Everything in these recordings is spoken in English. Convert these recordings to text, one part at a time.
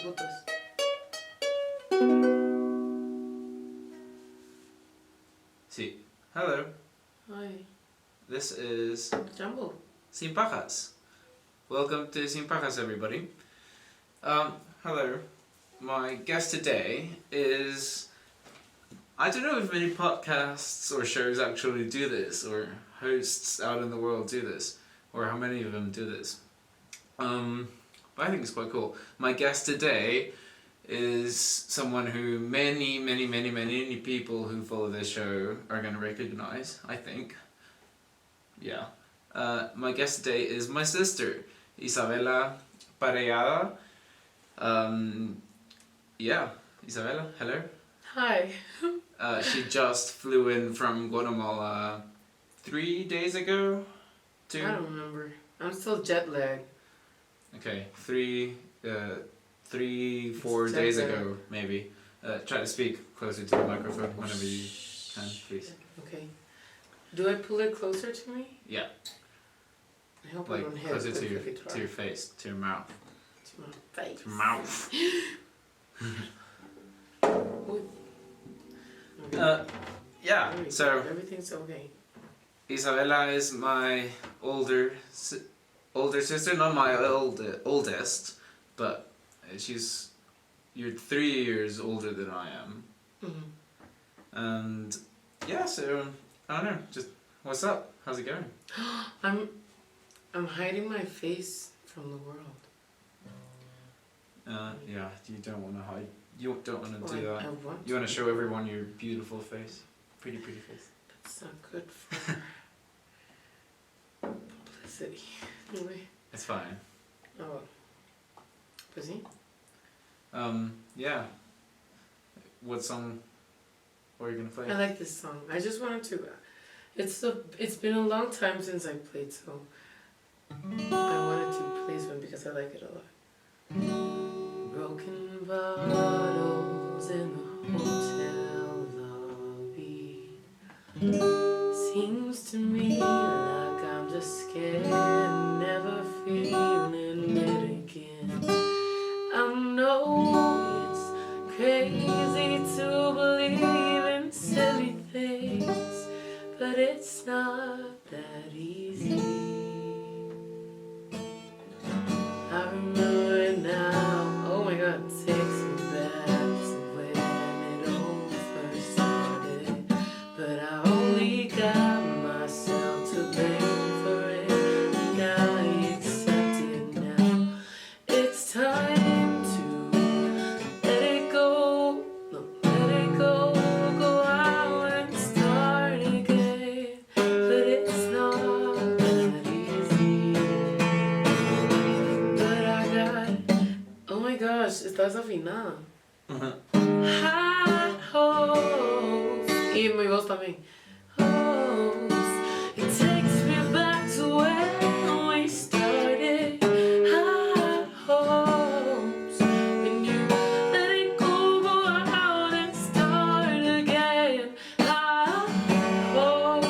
putas. Sí. Hello. Hi. This is Jumbo. Sin Pajas. Welcome to Sin Pajas, everybody. Hello. My guest today is... I don't know if many podcasts or shows actually do this, or hosts out in the world do this, or how many of them do this. But I think it's quite cool. My guest today is someone who many people who follow this show are going to recognize, I think. Yeah. My guest today is my sister, Isabella Parellada. Yeah, Isabella, hello. Hi. She just flew in from Guatemala 3 days ago? I don't remember. I'm still jet lagged. Okay, 4 days ago, maybe. Try to speak closer to the microphone whenever you can, please. Okay. Do I pull it closer to me? Yeah. I hope I don't hit closer it to with your face, to your mouth. To my face. To your mouth. Yeah, so everything's okay. Isabella is my older sister, not my oldest, but you're 3 years older than I am. Mm-hmm. And yeah, so I don't know, just what's up? How's it going? I'm hiding my face from the world. Yeah, you don't want to hide. You don't want to do that. You want to show everyone your beautiful face, pretty face. That's not good for publicity. Anyway. It's fine. Oh well. Busy? Yeah. What song are you gonna play? I like this song. I just wanted to. It's been a long time since I played, so I wanted to play this one because I like it a lot. Broken bottles in the hotel lobby. Seems to me like I'm just scared, never feeling it again. I know it's crazy to believe in silly things, but it's not that easy. I remember it now. Oh my God, it takes me back to when it all first started. But I only got myself to blame for it, and I accept it now. It's time to let it go. No, let it go. Go out and start again. But it's not that easy. But I got. Oh my gosh, estás afinada. High hopes. Y mi voz también. Hopes. It takes me back to when we started. High hopes. When you let it go, go out and start again. High hopes.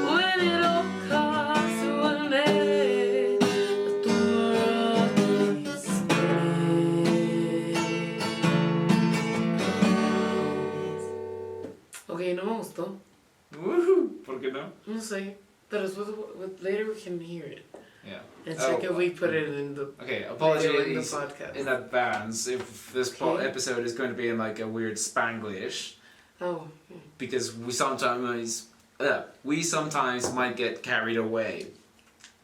When it all comes to an end, but the world keeps spinning. Okay, no me gustó. Woohoo! ¿Por qué no? No sé, pero later we can hear it. Yeah. And check if we put it in the Okay, later in the apologies podcast. in advance if this Okay. episode is going to be in like a weird Spanglish, Oh, because we sometimes might get carried away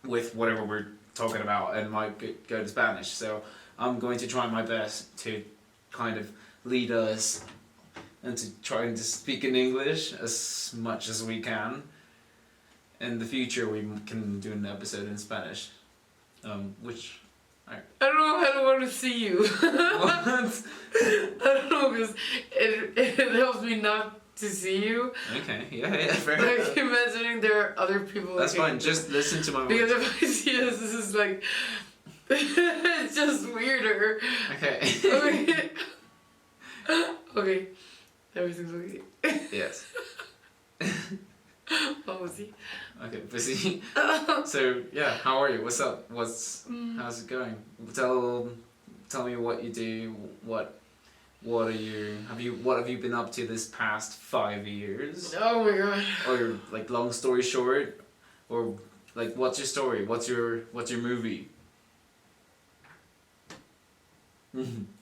with whatever we're talking about and might go to Spanish. So I'm going to try my best to kind of lead us and to try and to speak in English as much as we can. In the future, we can do an episode in Spanish, which I don't know how to want to see you. what? I don't know, because it helps me not to see you. Okay, yeah, fair enough. Like imagining there are other people. That's fine. Just listen to my Because words. if I see us, this is like it's just weirder. Okay. Okay. Okay. Everything's okay. Yes. What was he? Okay, busy. So yeah, how are you? What's up? How's it going? Tell tell me what you do. What have you been up to this past 5 years? Oh my god. Or like long story short, or like what's your story? What's your movie?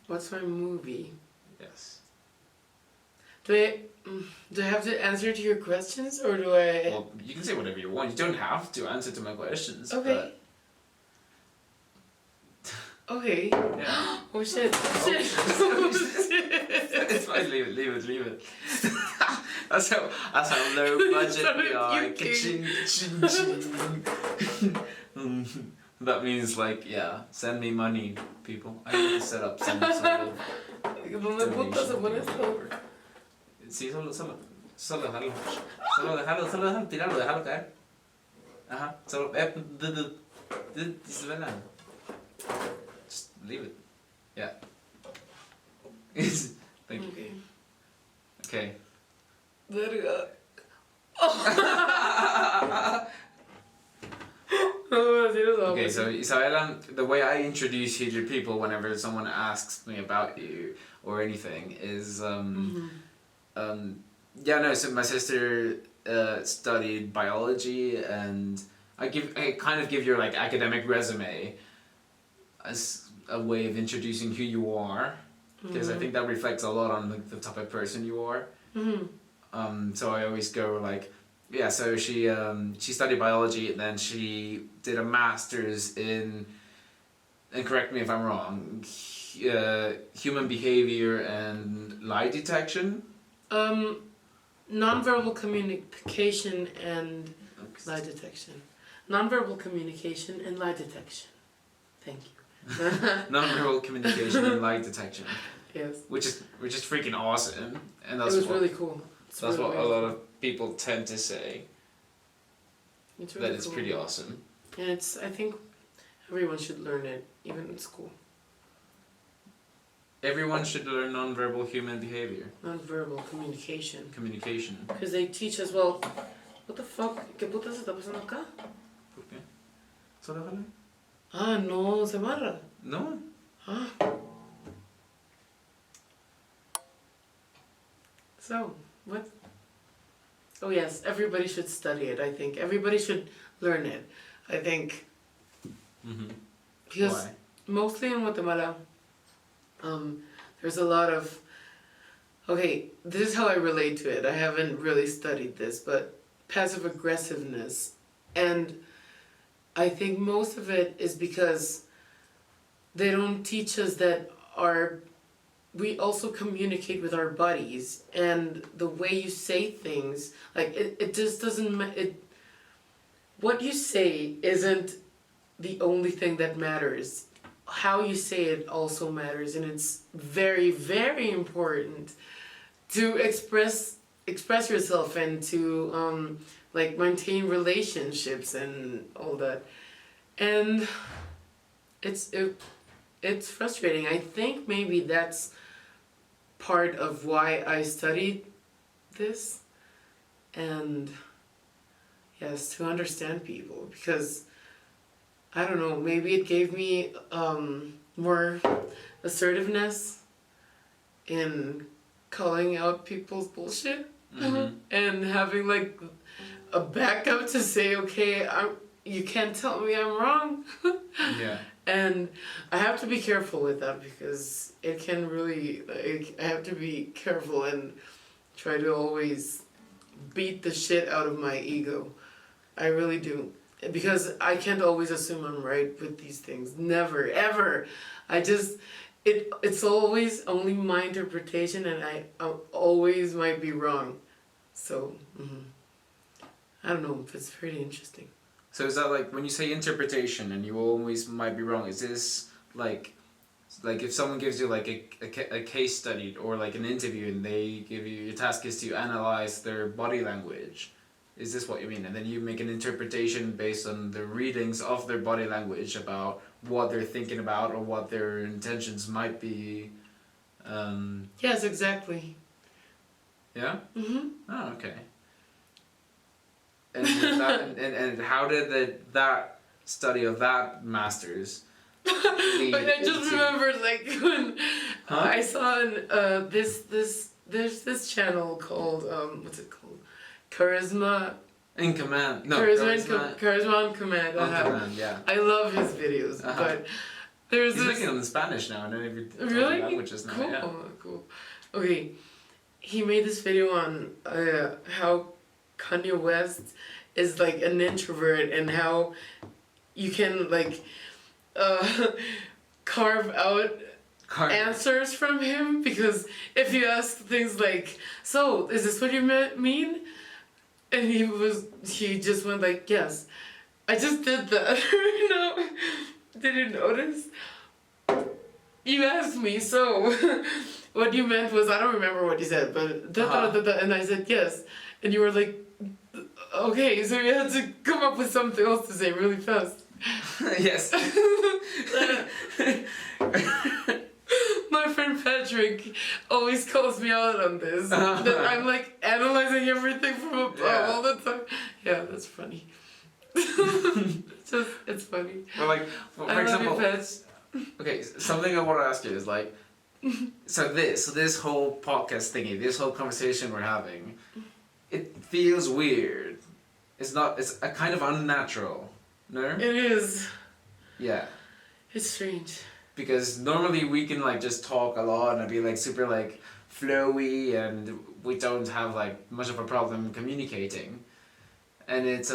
What's my movie? Yes. Do I have to answer to your questions or do I? Well, you can say whatever you want. You don't have to answer to my questions. Okay. Okay. Yeah. Oh shit. Shit. It's fine. Leave it. That's how low budget we are. Ka-ching, ka-ching, ka-ching. That means like send me money, people. I need to set up some sort of ¿Dónde puta se pone esto? Sí, solo déjalo tirarlo, déjalo caer. Ajá, solo Isabella. Just leave it. Yeah. Thank you. Okay. Verga. Okay, so Isabella, the way I introduce you to people whenever someone asks me about you or anything is so my sister studied biology, and I kind of give your like academic resume as a way of introducing who you are, because I think that reflects a lot on the type of person you are. So I always go like, so she studied biology, and then she did a master's in, and correct me if I'm wrong, human behavior and lie detection. Nonverbal communication and lie detection. Nonverbal communication and lie detection. Thank you. Nonverbal communication and lie detection. Yes. Which is freaking awesome, and that's really cool. That's what a lot of people tend to say. It's really that it's cool. Pretty awesome. And I think everyone should learn it, even in school. Everyone should learn nonverbal human behavior. Nonverbal communication. Communication. Because they teach us, well, what the fuck? ¿Qué puta se está pasando acá? ¿Por qué? ¿Solo déjalo? Ah, no, se amarra. No. Ah. So, what? Oh yes, everybody should study it, I think. Everybody should learn it, I think. Because Why? mostly in Guatemala, there's a lot of... Okay, this is how I relate to it. I haven't really studied this, but passive aggressiveness. And I think most of it is because they don't teach us that we also communicate with our bodies, and the way you say things, like it just doesn't what you say isn't the only thing that matters. How you say it also matters, and it's very, very important to express yourself and to like maintain relationships and all that. And it's frustrating. I think maybe that's part of why I studied this, and yes, to understand people, because I don't know, maybe it gave me more assertiveness in calling out people's bullshit and having like a backup to say, okay, you can't tell me I'm wrong. Yeah. And I have to be careful with that, because it can really, like, I have to be careful and try to always beat the shit out of my ego. I really do. Because I can't always assume I'm right with these things. Never, ever. It's always only my interpretation, and I always might be wrong. So, I don't know, it's pretty interesting. So is that like, when you say interpretation and you always might be wrong, is this like if someone gives you like a case study or like an interview, and they give you, your task is to analyze their body language, is this what you mean? And then you make an interpretation based on the readings of their body language about what they're thinking about or what their intentions might be. Yes, exactly. Yeah? Oh, okay. And how did that study of that master's But I just remembered like when I saw there's this channel called what's it called? Charisma. In Command. No, Charisma on Command. On Command, yeah. I love his videos, but there's He's making them in Spanish now. I don't know if you're really languages now. cool. Yeah. Cool. Okay, he made this video on how Kanye West is like an introvert and how you can like carve out answers from him, because if you ask things like, so is this what you mean? And he just went like, yes, I just did that. No, did you notice? You asked me, so what you meant was, I don't remember what you said, but and I said yes. And you were like, okay, so you had to come up with something else to say really fast. Yes. My friend Patrick always calls me out on this. That I'm like analyzing everything from above all the time. Yeah, that's funny. It's funny. Well, like, for example, okay, something I want to ask you is like, so this whole podcast thingy, this whole conversation we're having, it feels weird. It's a kind of unnatural. No? It is. Yeah. It's strange. Because normally we can like just talk a lot and be like super like flowy, and we don't have like much of a problem communicating. And it's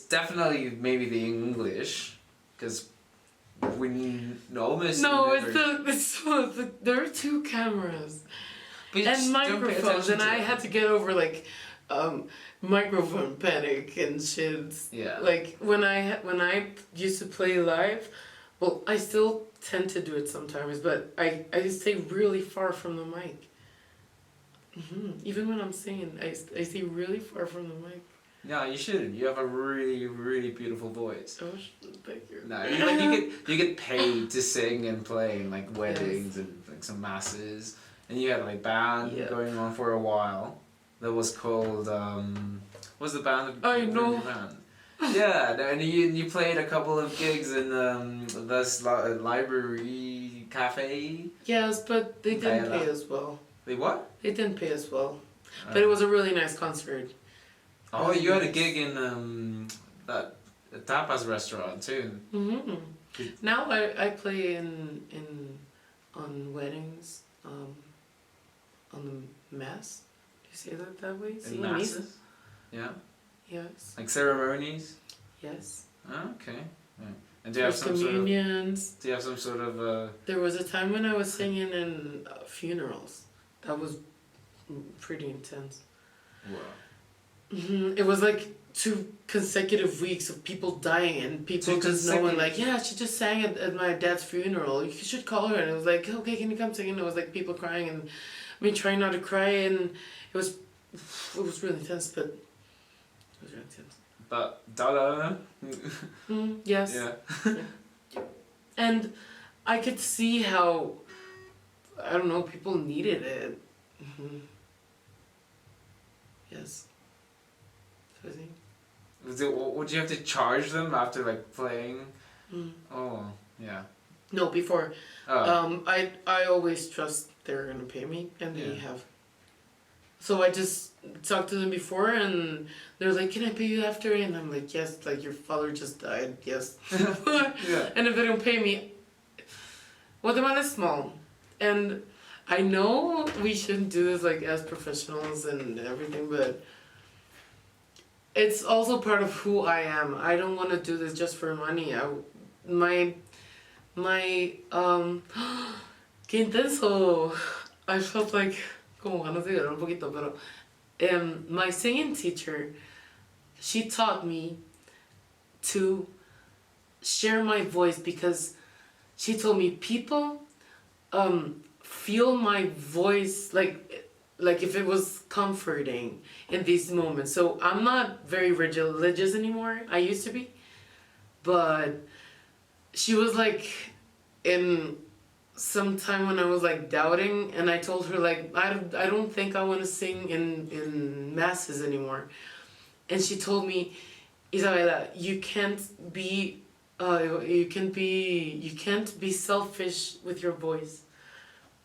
definitely maybe the English, because we almost there are two cameras but and microphones, and I had to get over like microphone panic and shit. Yeah. Like when I used to play live, well, I still tend to do it sometimes, but I stay really far from the mic. Even when I'm singing, I stay really far from the mic. Yeah, you should. You have a really, really beautiful voice. Oh, thank you. No, you get paid to sing and play in like weddings and like some masses, and you had like band going on for a while. That was called what's the band? I know. Band? Yeah, and you played a couple of gigs in this library cafe. Yes, but they didn't pay us well. They what? They didn't pay us well, but it was a really nice concert. Oh, you had a gig in that tapas restaurant too. Now I play on weddings, on the mass. Do you say that way? In masses? Yeah. Yes. Like ceremonies? Yes. Oh, okay. Yeah. And do you have some communions. Do you have some sort of There was a time when I was singing in funerals. That was pretty intense. Wow. It was like 2 consecutive weeks of people dying and people just knowing like, yeah, she just sang at my dad's funeral. You should call her. And it was like, okay, can you come sing? And it was like people crying and me trying not to cry, and it was really intense, but it was really intense. But dollar. Yes. Yeah. And I could see how, I don't know, people needed it. Yes. Would you have to charge them after like playing? Oh, yeah. No, before. I always trust they're gonna pay me, and they have. So I just talked to them before, and they're like, "Can I pay you after?" And I'm like, "Yes." Like, your father just died. Yes. Yeah. And if they don't pay me, well, the amount is small, and I know we shouldn't do this like as professionals and everything, but it's also part of who I am. I don't want to do this just for money. Qué intenso. I felt like, como ganas de llorar un poquito, pero my singing teacher, she taught me to share my voice, because she told me people feel my voice like if it was comforting in these moments. So I'm not very religious anymore. I used to be. But she was like in some time when I was like doubting, and I told her like I don't think I want to sing in masses anymore. And she told me, Isabella, you can't be you can't be selfish with your voice.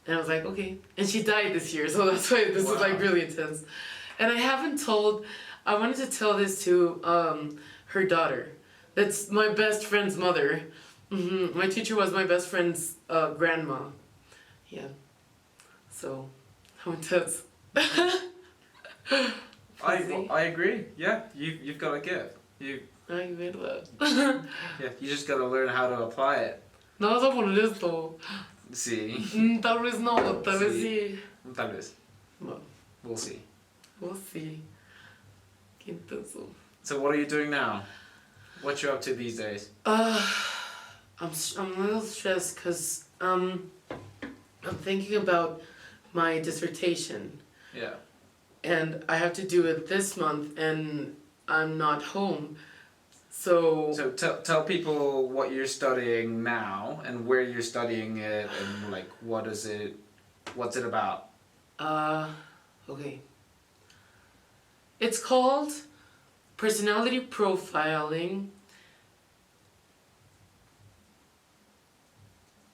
And I was like, okay. And she died this year, so that's why this is like really intense. And I wanted to tell this to her daughter. That's my best friend's mother. My teacher was my best friend's grandma. Yeah. So, how intense. I agree. Yeah, you've got a gift. I made that. Yeah, you just gotta learn how to apply it. No vas a poner esto. Sí. Tal vez no, tal vez sí. Tal vez. Well, We'll see. we'll see. Qué intenso. So what are you doing now? What you up to these days? I'm a little stressed because I'm thinking about my dissertation. Yeah. And I have to do it this month, and I'm not home. So tell people what you're studying now and where you're studying it and like what's it about? Okay. It's called personality profiling,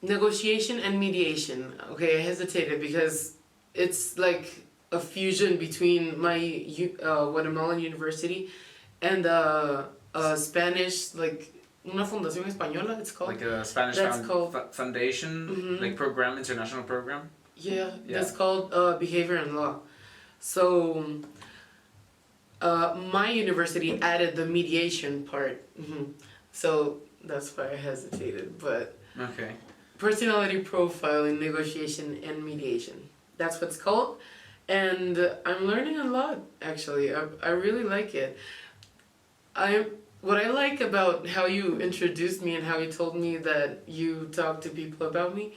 negotiation and mediation. Okay, I hesitated because it's like a fusion between my Guatemalan university and Spanish, like una fundación española, it's called. Like a Spanish foundation, like program, international program? Yeah, that's called Behavior and Law. So my university added the mediation part. So that's why I hesitated, but okay. Personality profiling, negotiation, and mediation. That's what it's called. And I'm learning a lot, actually. I really like it. What I like about how you introduced me and how you told me that you talk to people about me,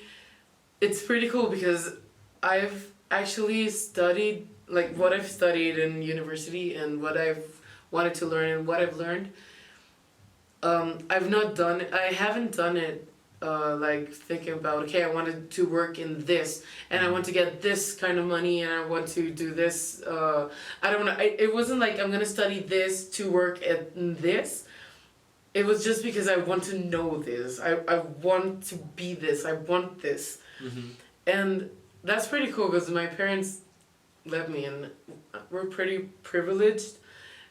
it's pretty cool because I've actually studied, like what I've studied in university and what I've wanted to learn and what I've learned. I haven't done it like thinking about, okay, I wanted to work in this and I want to get this kind of money and I want to do this. I don't know. It wasn't like I'm going to study this to work at this. It was just because I want to know this. I want to be this. I want this. And that's pretty cool because my parents let me, and we're pretty privileged.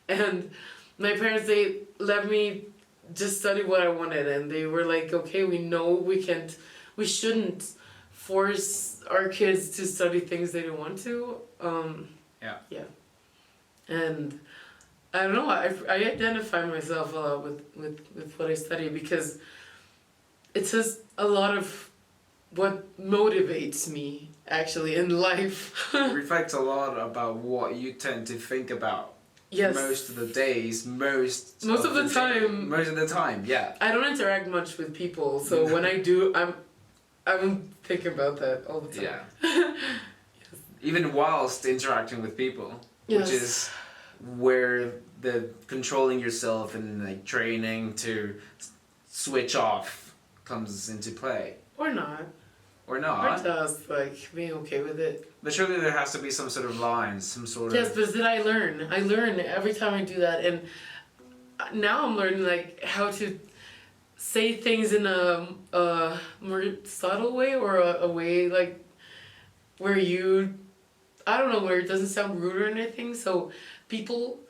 And my parents, they let me just study what I wanted, and they were like, okay, we know we shouldn't force our kids to study things they don't want to. Yeah. And I don't know, I identify myself a lot with what I study because it says a lot of what motivates me actually in life. It reflects a lot about what you tend to think about. Yes. Most of the days, most of the time. Most of the time, yeah. I don't interact much with people, so when I do, I'm thinking about that all the time. Yeah. Yes. Even whilst interacting with people, which is where the controlling yourself and like training to switch off comes into play. Or not. Or not. Or just like being okay with it. But surely there has to be some sort of lines, some sort of... Yes, but then I learn every time I do that, and now I'm learning like how to say things in a more subtle way, or a way like where where it doesn't sound rude or anything, so people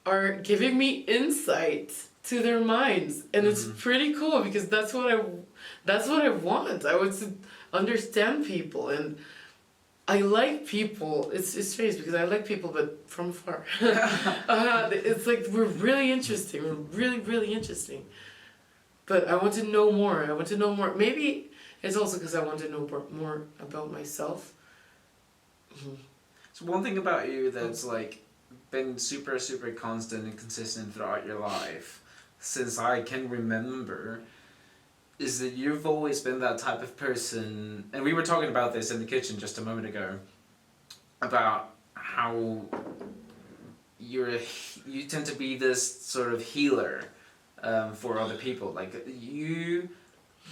are giving me insight to their minds, and it's pretty cool because that's what I want. I want to understand people, and I like people. It's strange because I like people, but from afar. It's like we're really interesting. We're really, really interesting. But I want to know more. Maybe it's also because I want to know more about myself. So one thing about you that's like been super, super constant and consistent throughout your life, since I can remember, is that you've always been that type of person, and we were talking about this in the kitchen just a moment ago, about how you tend to be this sort of healer for other people. Like, you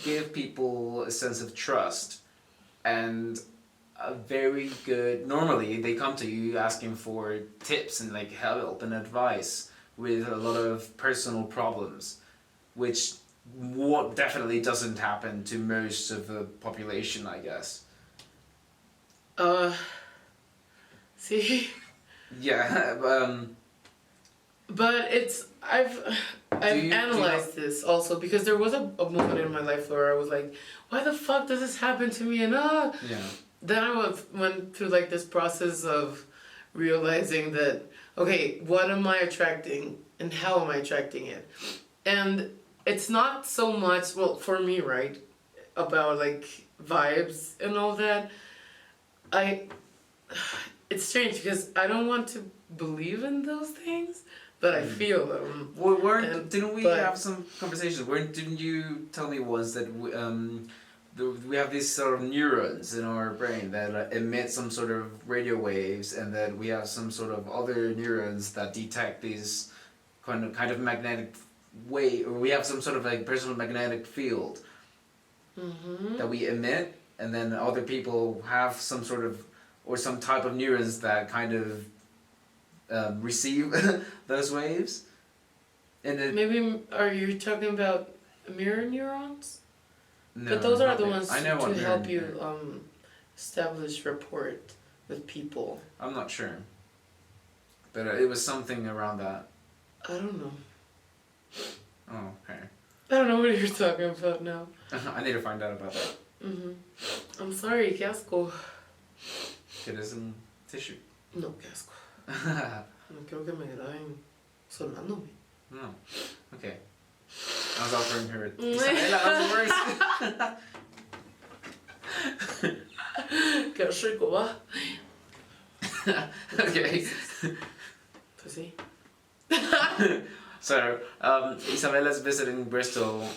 give people a sense of trust, and a very good... Normally, they come to you asking for tips and like help and advice with a lot of personal problems. which what definitely doesn't happen to most of the population, I guess. See? Yeah, But I've analyzed this also because there was a moment in my life where I was like, why the fuck does this happen to me? And yeah. then I went through like this process of realizing that, okay, what am I attracting and how am I attracting it? And it's not so much, well, for me, right, about like vibes and all that. It's strange because I don't want to believe in those things, but I feel them. Well, didn't we have some conversations? Didn't you tell me once that we have these sort of neurons in our brain that emit some sort of radio waves, and then we have some sort of other neurons that detect these kind of magnetic wave, or we have some sort of like personal magnetic field that we emit, and then other people have some sort of or some type of neurons that kind of receive those waves. And maybe are you talking about mirror neurons? No, but those are the ones I know to help you establish rapport with people. I'm not sure, but it was something around that. I don't know. Oh, okay. I don't know what you're talking about now. I need to find out about that. I'm sorry, qué asco. ¿Quieres un tissue? No, qué asco. No quiero que me graben sonándome. No. Okay. I was offering her Isabella, I was worse. Qué rico, va. Okay. Pues sí. So, Isabella's visiting Bristol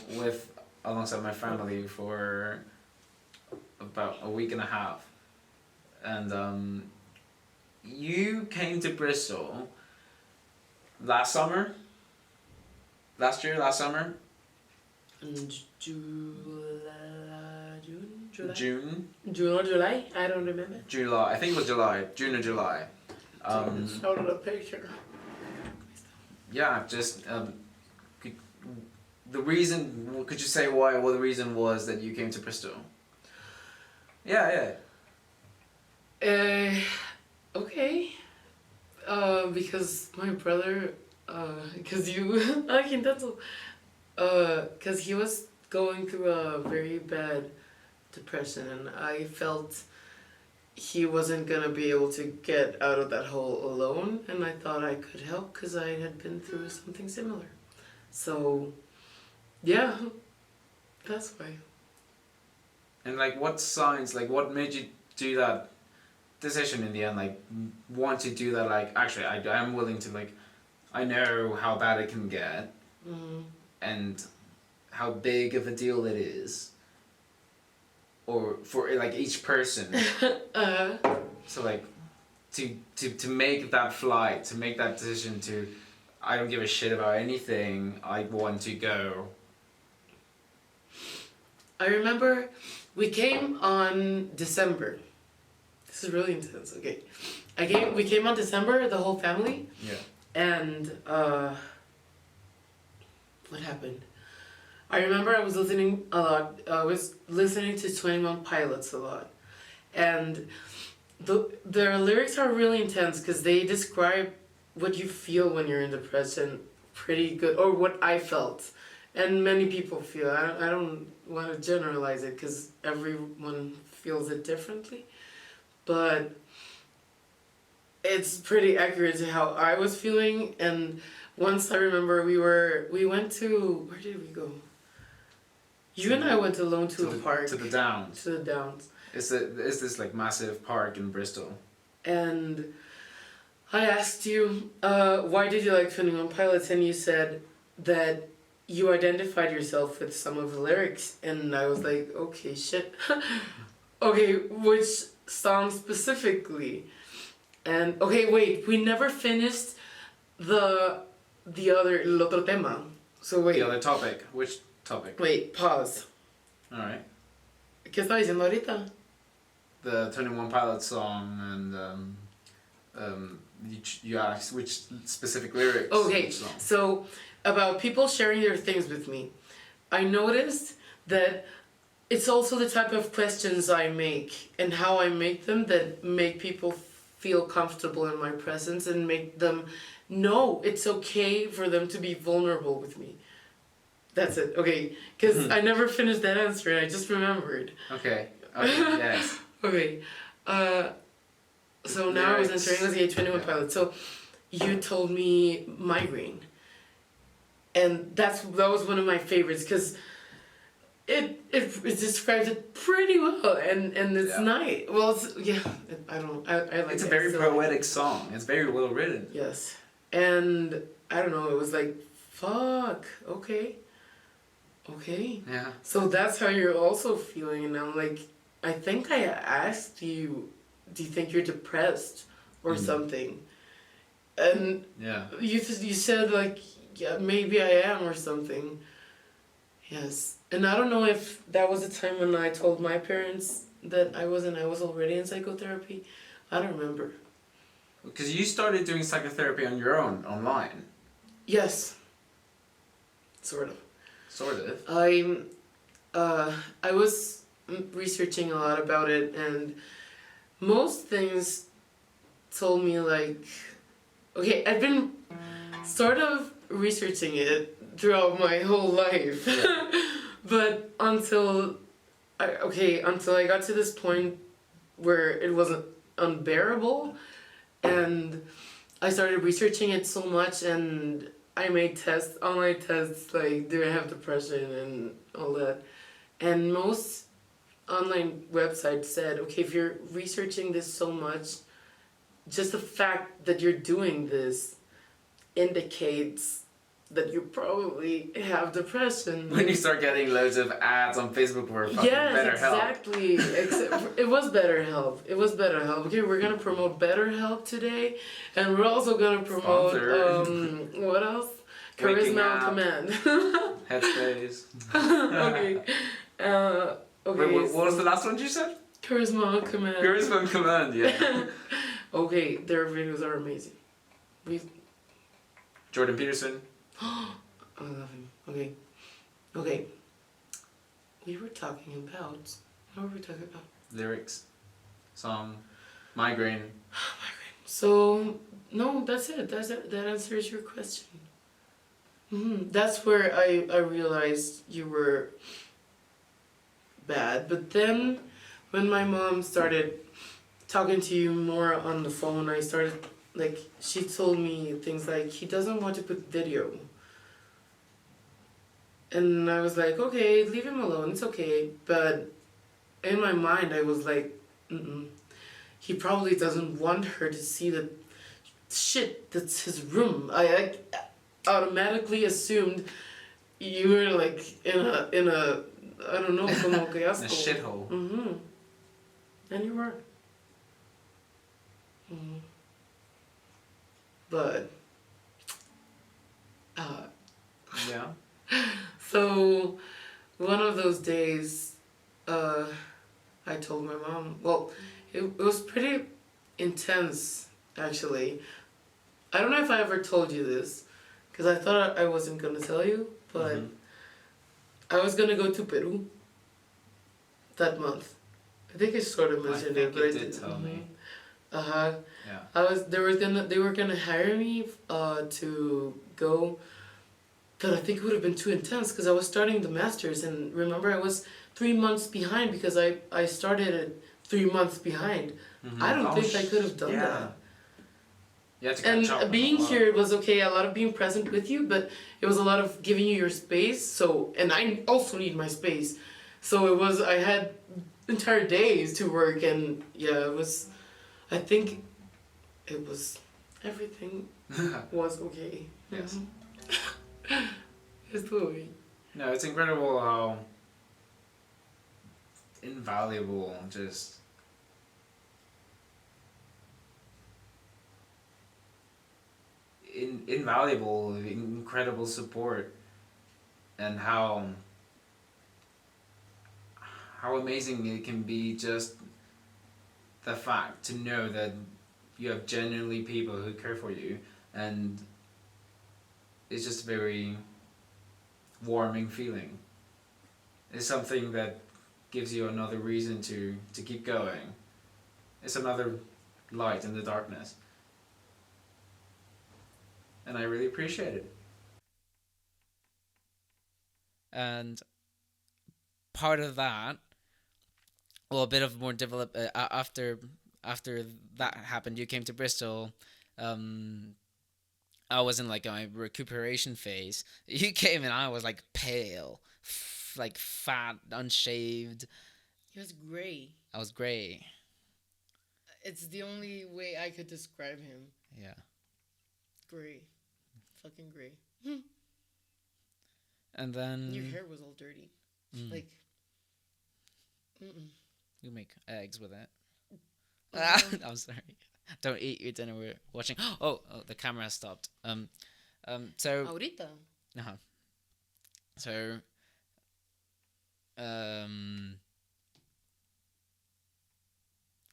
alongside my family for about a week and a half. And you came to Bristol last summer? Last summer? June? June or July? I don't remember. July. I think it was July. June or July. Showed a picture. Yeah, just the reason. Could you say why? What the reason was that you came to Bristol? Yeah. Okay. Because my brother, because you, I can cancel. Because he was going through a very bad depression, and I felt he wasn't gonna be able to get out of that hole alone, and I thought I could help because I had been through something similar. So, yeah, that's why. And like, what signs? Like, what made you do that decision in the end? Like, want to do that? Like, actually, I am willing to. Like, I know how bad it can get, and how big of a deal it is. Or for like each person. So like, to make that flight, to make that decision to, I don't give a shit about anything, I want to go. I remember we came on December. This is really intense, okay. We came on December, the whole family. Yeah. And, what happened? I remember I was listening a lot. I was listening to 21 Pilots a lot, and their lyrics are really intense because they describe what you feel when you're in depression pretty good, or what I felt, and many people feel. I don't want to generalize it because everyone feels it differently, but it's pretty accurate to how I was feeling. And once I remember we went to, where did we go? You and I went alone to a park. To the Downs. To the Downs. It's this like massive park in Bristol. And I asked you, why did you like 21 Pilots? And you said that you identified yourself with some of the lyrics. And I was like, okay, shit. Okay, which song specifically? And, okay, wait, we never finished el otro tema. So wait. The other topic. Which topic? Wait, pause. Alright. ¿Qué estaba diciendo ahorita? The 21 Pilots song, and you asked which specific lyrics. Okay, which song. so about people sharing their things with me, I noticed that it's also the type of questions I make and how I make them that make people feel comfortable in my presence and make them know it's okay for them to be vulnerable with me. That's it. Okay, because I never finished that answer and I just remembered. Okay. Okay. Yes. Okay. So now I was answering. Okay, 21 Pilots. So you told me migraine, and that was one of my favorites because it describes it pretty well, and it's nice. Well, I like. It's a it. very So, poetic song. It's very well written. Yes, and I don't know. It was like, fuck. Okay. Yeah. So that's how you're also feeling, and I'm like, I think I asked you, do you think you're depressed or something? And you said like, yeah, maybe I am or something. Yes. And I don't know if that was the time when I told my parents that I was already in psychotherapy. I don't remember. Because you started doing psychotherapy on your own, online. Yes. Sort of. Sort of. I was researching a lot about it, and most things told me like, okay, I've been sort of researching it throughout my whole life, but until I got to this point where it wasn't unbearable, and I started researching it so much, and I made online tests, like, do I have depression and all that. And most online websites said, okay, if you're researching this so much, just the fact that you're doing this indicates that you probably have depression. When you start getting loads of ads on Facebook for fucking exactly. It was BetterHelp. Okay, we're gonna promote BetterHelp today, and we're also gonna promote what else? Charisma on Command. Headspace. Okay. Okay. Wait, what was the last one you said? Charisma on Command. Charisma on Command, yeah. Okay, their videos are amazing. Jordan Peterson. I love him. Okay. We were talking about... What were we talking about? Lyrics. Song. Migraine. So, no, that's it. That answers your question. That's where I realized you were bad. But then, when my mom started talking to you more on the phone, I started... Like, she told me things like, he doesn't want to put video. And I was like, okay, leave him alone, it's okay. But in my mind, I was like, he probably doesn't want her to see the shit that's his room. I automatically assumed you were like in a I don't know, como que asco. In a shithole. And you were. But yeah. So one of those days, I told my mom. Well, it was pretty intense, actually. I don't know if I ever told you this, because I thought I wasn't gonna tell you, but I was gonna go to Peru that month. I think I sort of mentioned it, but I didn't tell me. Yeah. They were gonna hire me to go, but I think it would have been too intense because I was starting the masters, and remember I was 3 months behind because I started it 3 months behind. I don't think I could have done that. You had to catch up and being here, it was okay, a lot of being present with you, but it was a lot of giving you your space. So, and I also need my space. So it was, I had entire days to work, and yeah, it was, I think it was, everything was okay. Yes. It's totally. No, it's incredible how invaluable just invaluable, incredible support, and how amazing it can be, just the fact to know that you have genuinely people who care for you, and is just a very warming feeling. It's something that gives you another reason to keep going. It's another light in the darkness. And I really appreciate it. And part of that, well, a bit of more develop after that happened. You came to Bristol. Um, I was in like my recuperation phase. You came and I was like pale, like fat, unshaved. He was gray. I was grey. It's the only way I could describe him. Yeah. Gray. Fucking gray. And then Your hair was all dirty. Like, you make eggs with it. Um, I'm sorry. Don't eat your dinner. We're watching. Oh, the camera has stopped. So. ahorita. Uh-huh. So.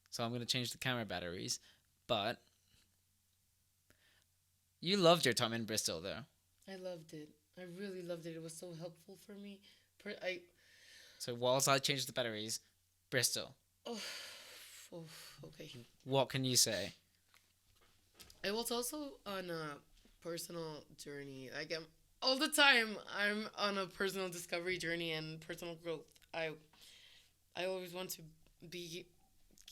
So I'm gonna change the camera batteries, but you loved your time in Bristol, though. I loved it. I really loved it. It was so helpful for me. So whilst I change the batteries, Bristol. Oh, okay. What can you say? I was also on a personal journey. Like all the time, I'm on a personal discovery journey and personal growth. I always want to be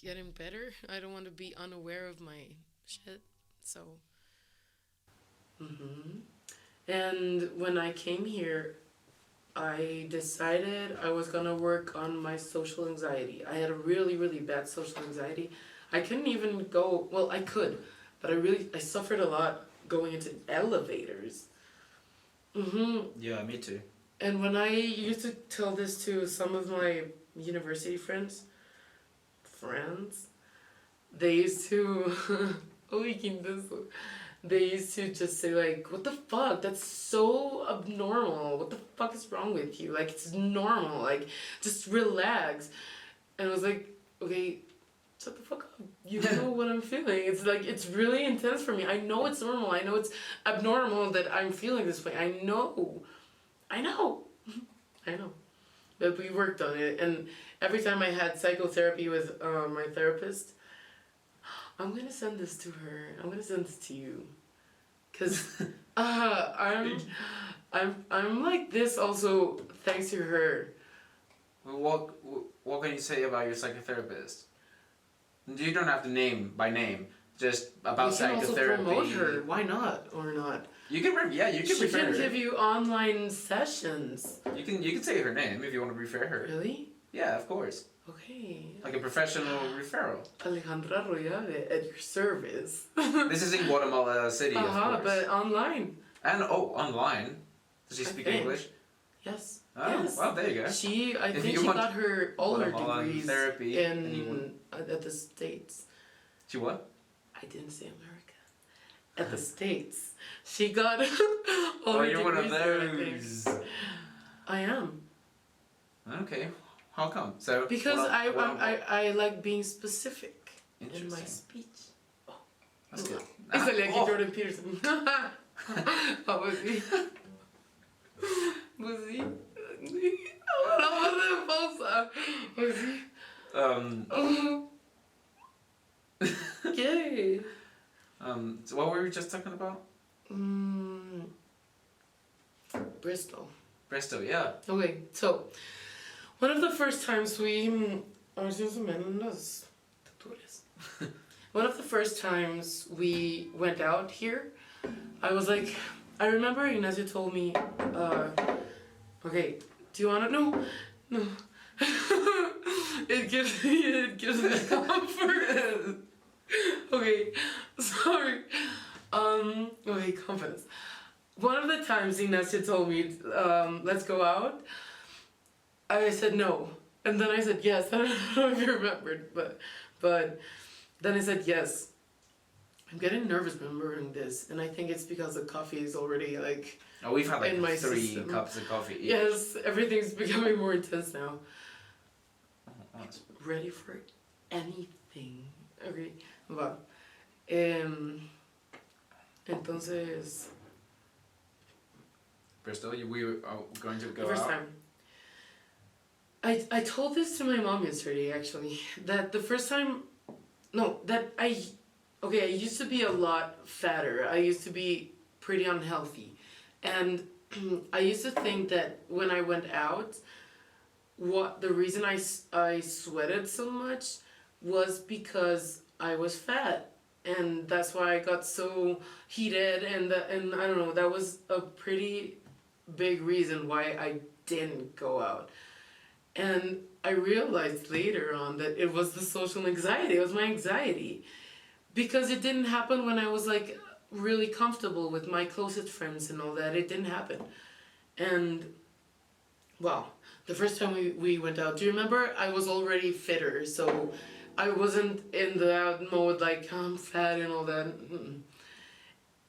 getting better. I don't want to be unaware of my shit. So. And when I came here, I decided I was gonna work on my social anxiety. I had a really, really bad social anxiety. I couldn't even go. Well, I could, but I suffered a lot going into elevators. Yeah, me too. And when I used to tell this to some of my university friends, they used to, they used to just say like, what the fuck? That's so abnormal. What the fuck is wrong with you? Like, it's normal. Like, just relax. And I was like, okay, shut the fuck up. You know what I'm feeling. It's like, it's really intense for me. I know it's normal. I know it's abnormal that I'm feeling this way. I know. I know. But we worked on it. And every time I had psychotherapy with my therapist, I'm gonna send this to her. I'm gonna send this to you, cause I'm like this also thanks to her. What can you say about your psychotherapist? You don't have to name by name. Just about psychotherapy. You can also promote her. Why not or not? You can you can she refer can her. give you online sessions. You can say her name if you want to refer her. Really? Yeah, of course. Okay. Like a professional referral. Alejandra Royave at your service. This is in Guatemala City, of course. But online. And online. Does she speak English? Yes. Oh, yes. Well, there you go. I think she got all her degrees therapy at the States. She what? I didn't say America. At the States. She got all her degrees. Oh, you're one of those. I am. Okay. How come? So because I like being specific in my speech. Oh. That's good. It's like Jordan Peterson. How was he? Was he? La voz de pausa. Was he? Yay. So what were we just talking about? Bristol. Bristol, yeah. Okay, so one of the first times one of the first times we went out here, I was like, I remember Ignacio told me, okay, do you want to? No. It gives me comfort. Okay, sorry. Okay, confidence. One of the times Ignacio told me, let's go out, I said no. And then I said yes. I don't know if you remembered, but then I said yes. I'm getting nervous remembering this, and I think it's because the coffee is already like. Oh, we've had like 3 system. cups of coffee each. Yes, everything's becoming more intense now. Oh, ready for anything. Okay, va. Entonces, Bristol? We were going to go The first out? time. I told this to my mom yesterday, actually. That the first time... No, that I... Okay, I used to be a lot fatter. I used to be pretty unhealthy. And I used to think that when I went out, the reason I sweated so much was because I was fat. And that's why I got so heated, and I don't know, that was a pretty big reason why I didn't go out. And I realized later on that it was the social anxiety, it was my anxiety. Because it didn't happen when I was like really comfortable with my closest friends and all that, it didn't happen. And well, the first time we went out, do you remember? I was already fitter, so I wasn't in that mode like I'm fat and all that.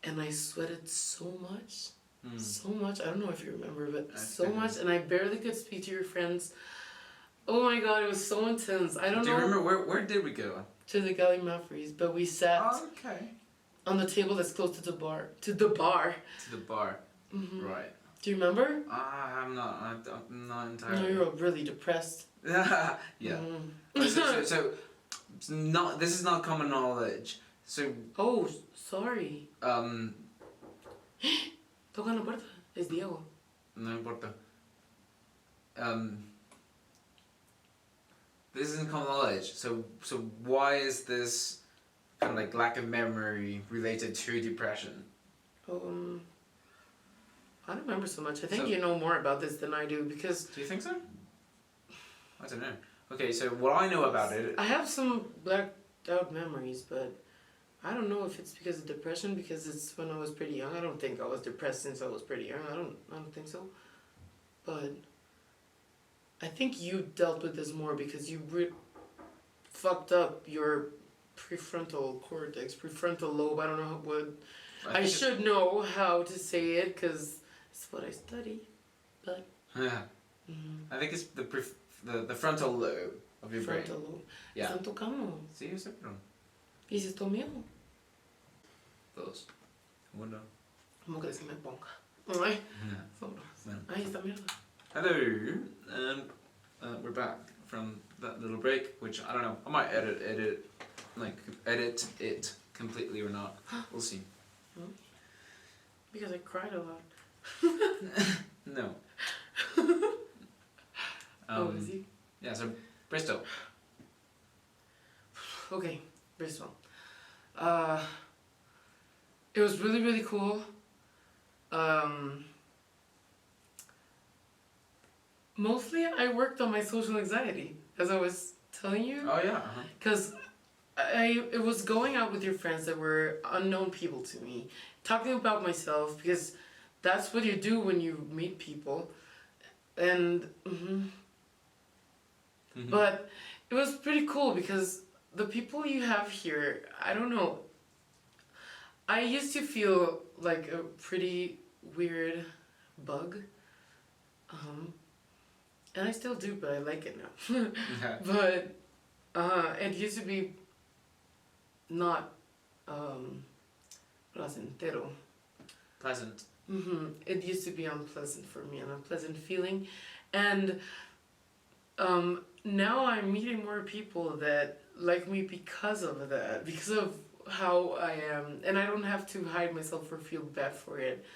And I sweated so much. So much. I don't know if you remember, but so much, and I barely could speak to your friends. Oh my god, it was so intense. I don't know. Do you remember where did we go? To the Gallimaffreys, but we sat Okay. on the table that's close to the bar. To the bar. To the bar. Right. Do you remember? I'm not entirely. No, you were really depressed. Yeah. So not, this is not common knowledge. So Oh, sorry. Toca la puerta. Es Diego. no importa. This isn't common knowledge. So why is this kind of like lack of memory related to depression? I don't remember so much. I think So- you know more about this than I do, because Do you think so? I don't know. Okay, so what I know about it. I have some blacked out memories, but I don't know if it's because of depression, because it's when I was pretty young. I don't think I was depressed since I was pretty young. I don't think so. But I think you dealt with this more because you fucked up your prefrontal cortex, prefrontal lobe. I don't know what. I should know how to say it because it's what I study. But Yeah. I think it's the frontal lobe of your brain. frontal lobe. Yeah. Están tocando. Sí, yo sé, pero. ¿Y si esto mío? Dos. Uno. ¿Cómo crees que me ponga? Ay, Yeah. vámonos. Bueno. Ahí está mierda. Hello, and we're back from that little break, which I don't know. I might edit it completely or not. We'll see. Because I cried a lot. No. Oh, is he? Yeah. So Bristol. Okay, Bristol. It was really, really cool. Mostly I worked on my social anxiety, as I was telling you. Oh yeah. Because it was going out with your friends that were unknown people to me, talking about myself, because that's what you do when you meet people. And but it was pretty cool because the people you have here, I don't know, I used to feel like a pretty weird bug, and I still do, but I like it now. Yeah. But it used to be not placentero. Pleasant. It used to be unpleasant for me, an unpleasant feeling, and now I'm meeting more people that like me because of that, because of how I am, and I don't have to hide myself or feel bad for it,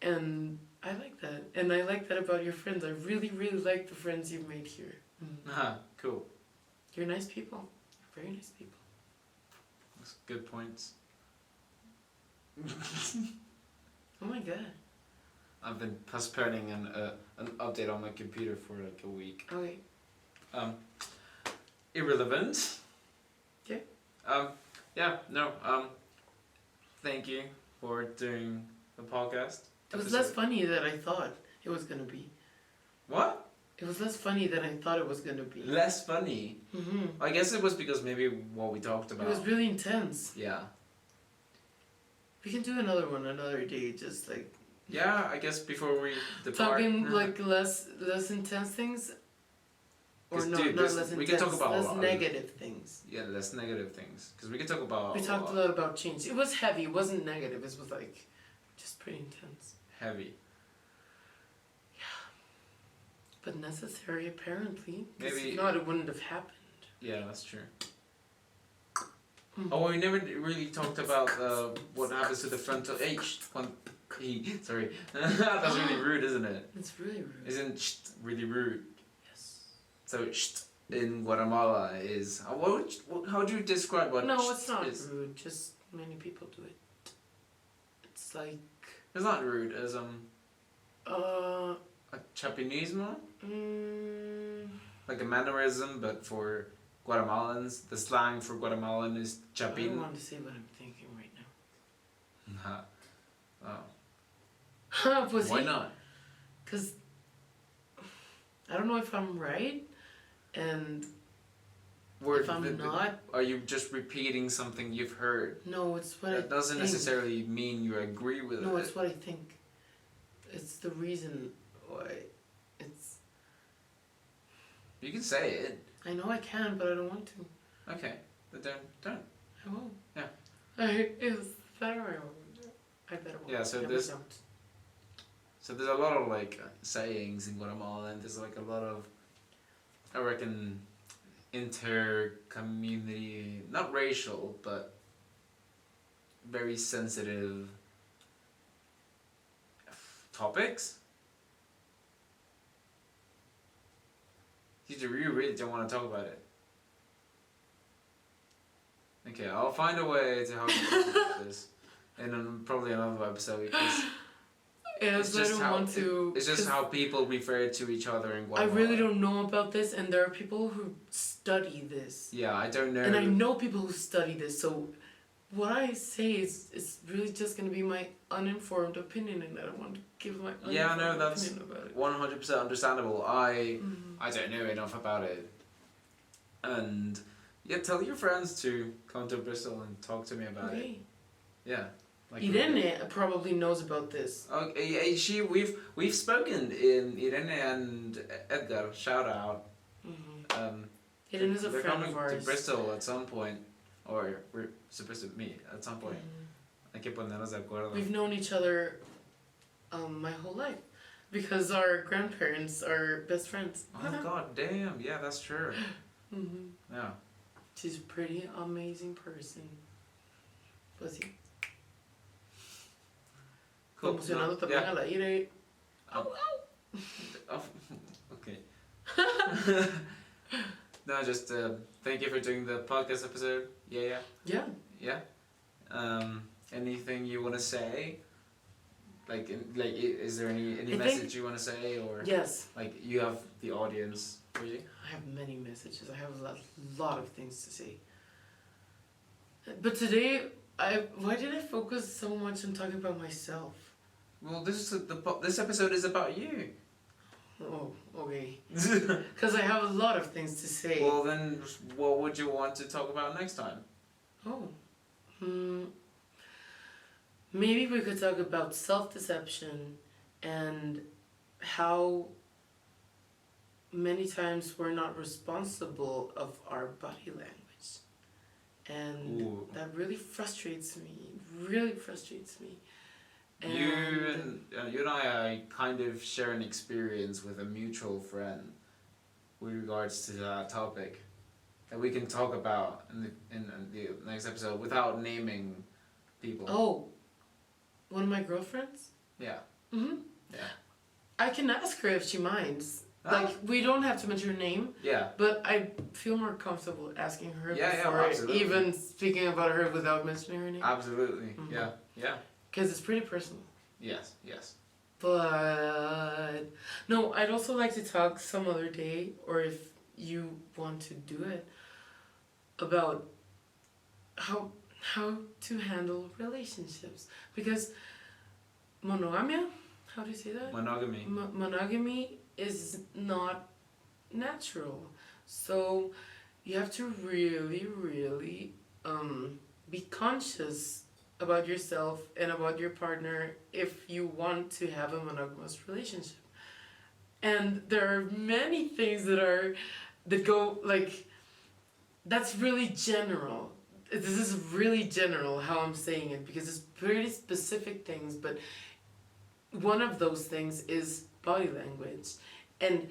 and I like that, and I like that about your friends. I really, really like the friends you've made here. Cool. You're nice people. You're very nice people. That's good points. Oh my god. I've been postponing an update on my computer for like a week. Okay. Irrelevant. Okay. Yeah, no, thank you for doing the podcast. It was less funny than I thought it was gonna be. What? It was less funny than I thought it was gonna be. Less funny? I guess it was because maybe what we talked about. It was really intense. Yeah. We can do another one another day, just like Yeah, I guess before we depart. talking like less intense things. Or 'Cause, no, dude, not this- less intense. we can talk about a less lot of- negative things. Yeah, less negative things. Because we could talk about. We talked a lot about change. It was heavy. It wasn't negative. It was like just pretty intense. Heavy. but necessary apparently. 'Cause Maybe- if not, it wouldn't have happened. Yeah, that's true. Oh, we never really talked about what happens to the frontal sorry. That's really rude, isn't it? It's really rude. Isn't really rude? Yes. So in Guatemala is how would you describe what? No, it's not is? rude. Just many people do it. It's like. It's not rude as a Chapinismo, like a mannerism, but for Guatemalans, the slang for Guatemalan is I chapin. don't want to say what I'm thinking right now. Oh. Why not? Because I don't know if I'm right, and if I'm not. Are you just repeating something you've heard? No, it's what That I doesn't think. necessarily mean you agree with it. No, it's what I think. It's the reason why. It's. You can say it. I know I can, but I don't want to. Okay, but don't. I won't. Yeah. Is that or I won't? I better won't. Yeah, so I this- don't. So there's a lot of like sayings in Guatemala, and there's like a lot of, I reckon, inter-community, not racial, but very sensitive topics. You really don't want to talk about it. Okay, I'll find a way to help you talk about this in probably another episode because Yes, I don't want to. It's just how people refer to each other in I Guatemala. really don't know about this, and there are people who study this. Yeah, I don't know. And I know people who study this, so what I say is really just going to be my uninformed opinion, and I don't want to give my uninformed opinion about it. 100% understandable. I don't know enough about it. And yeah, tell your friends to come to Bristol and talk to me about it. Yeah. Like Irene probably knows about this. Okay, we've spoken in Irene and Edgar. Shout out. Irene is a they're friend coming of ours. to Bristol at some point, or we're supposed to meet at some point. Hay que ponernos de acuerdo. We've known each other my whole life because our grandparents are best friends. Oh god damn! Yeah, that's true. Yeah. She's a pretty amazing person. Pues sí. Cool. Promocionando también al aire. Oh, okay. No, just thank you for doing the podcast episode. Yeah. Anything you want to say? Is there any message you want to say, or yes, like you have the audience for you? I have many messages. I have a lot of things to say. But today, why did I focus so much on talking about myself? Well, this episode is about you. Oh, okay. Because I have a lot of things to say. Well, then, what would you want to talk about next time? Oh. Maybe we could talk about self-deception and how many times we're not responsible of our body language. And Ooh. that really frustrates me. And You and I kind of share an experience with a mutual friend with regards to that topic that we can talk about in the next episode without naming people. Oh, one of my girlfriends? Yeah. Mm-hmm. Yeah. I can ask her if she minds. Ah. Like, we don't have to mention her name, Yeah. but I feel more comfortable asking her Yeah, before absolutely. even speaking about her without mentioning her name. Absolutely. Mhm. Yeah. Because it's pretty personal. Yes. But no, I'd also like to talk some other day, or if you want to do it, about how to handle relationships. Because monogamia, how do you say that? Monogamy. Monogamy is not natural. So you have to really be conscious about yourself and about your partner if you want to have a monogamous relationship. And there are many things that go like, that's really general. This is really general how I'm saying it because it's pretty specific things, but one of those things is body language. And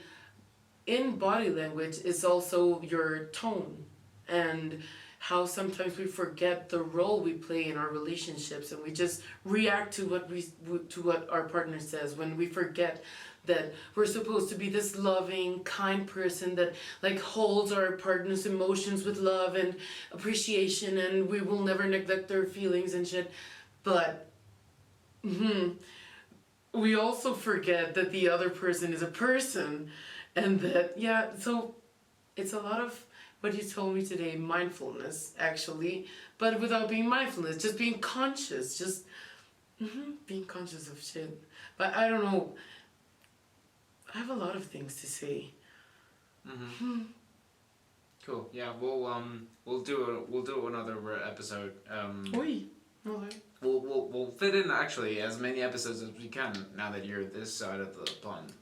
in body language is also your tone, and how sometimes we forget the role we play in our relationships, and we just react to what our partner says, when we forget that we're supposed to be this loving, kind person that like holds our partner's emotions with love and appreciation, and we will never neglect their feelings and shit. But we also forget that the other person is a person, and that so it's a lot of what you told me today, mindfulness actually, but without being mindfulness, just being conscious, just being conscious of shit. But I don't know, I have a lot of things to say. Cool. Yeah, we'll do another episode. Oi. Okay. We'll fit in actually as many episodes as we can now that you're this side of the pond.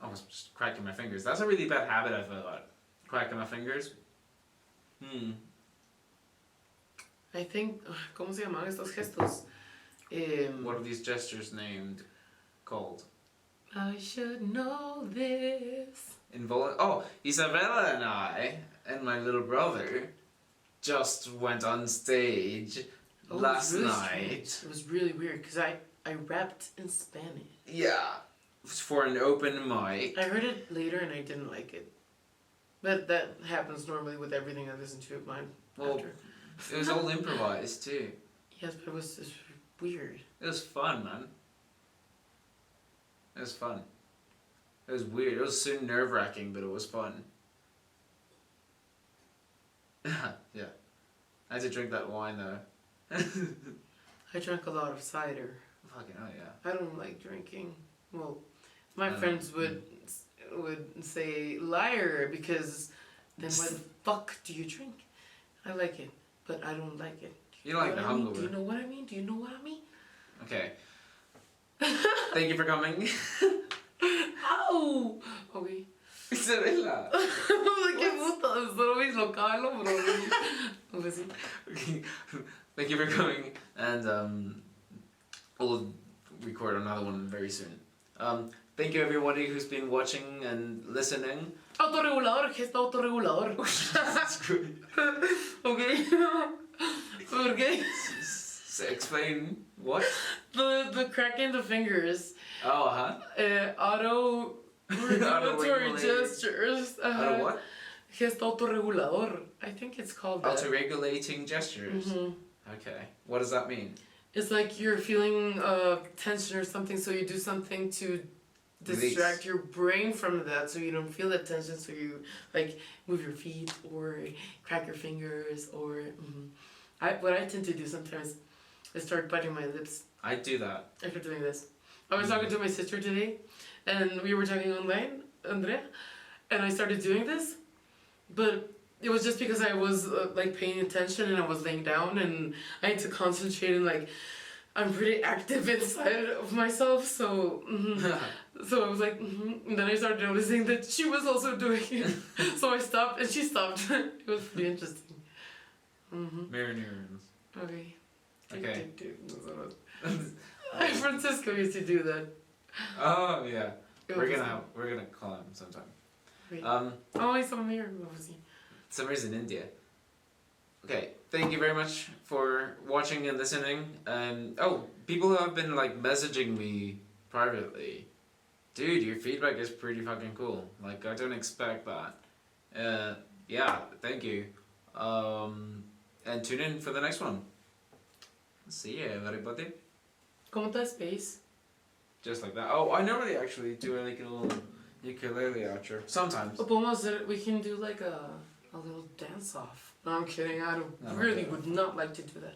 I was just cracking my fingers. That's a really bad habit I've got. Cracking my fingers. I think, ¿cómo se llaman estos gestos? What are these gestures named? Called? I should know this. Isabella and I and my little brother just went on stage last night. Strange. It was really weird because I rapped in Spanish. Yeah, for an open mic. I heard it later and I didn't like it. But that happens normally with everything I listen to of mine. Well, after. It was all improvised too. Yes, but it was just weird. It was fun, man. It was fun. It was weird. It was so nerve-wracking, but it was fun. Yeah. I had to drink that wine though. I drank a lot of cider. Fucking hell, yeah. I don't like drinking. Well, my friends would say liar, because then why the fuck do you drink? I like it, but I don't like it. You don't like the hungover. Do you know what I mean? Do you know what I mean? Okay. Thank you for coming. Ow! Okay. Isabella. Qué puta, solo me dislocaba el hombro. Okay. Thank you for coming, and we'll record another one very soon. Thank you everybody who's been watching and listening. Autorregulador, que está autorregulador. That's great. Okay. ¿Por qué? Explain what? The cracking the fingers. Oh, Auto regulatory gestures. Auto what? Gesto autorregulador. I think it's called that. Auto-regulating gestures. Okay. What does that mean? It's like you're feeling tension or something, so you do something to distract your brain from that, so you don't feel that tension, so you like move your feet or crack your fingers or what I tend to do sometimes is start biting my lips. I do that. I start doing this. I was talking to my sister today, and we were talking online, Andrea, and I started doing this, but it was just because I was like paying attention and I was laying down and I had to concentrate, and like I'm pretty active inside of myself, so so I was like and then I started noticing that she was also doing it. So I stopped and she stopped. It was pretty interesting. Mirror neurons. Okay. Okay. Francisco used to do that. Oh yeah. We're gonna call him sometime. Wait. Oh, I saw Mir. What was he? Summer's in India. Okay, thank you very much for watching and listening. People who have been like messaging me privately, dude, your feedback is pretty fucking cool. Like, I don't expect that. Yeah, thank you. And tune in for the next one. See ya, everybody. ¿Cómo está space? Just like that. Oh, I normally actually do like a little ukulele outro. Sometimes. We can do like a little dance off. No, I'm kidding. I really would not like to do that.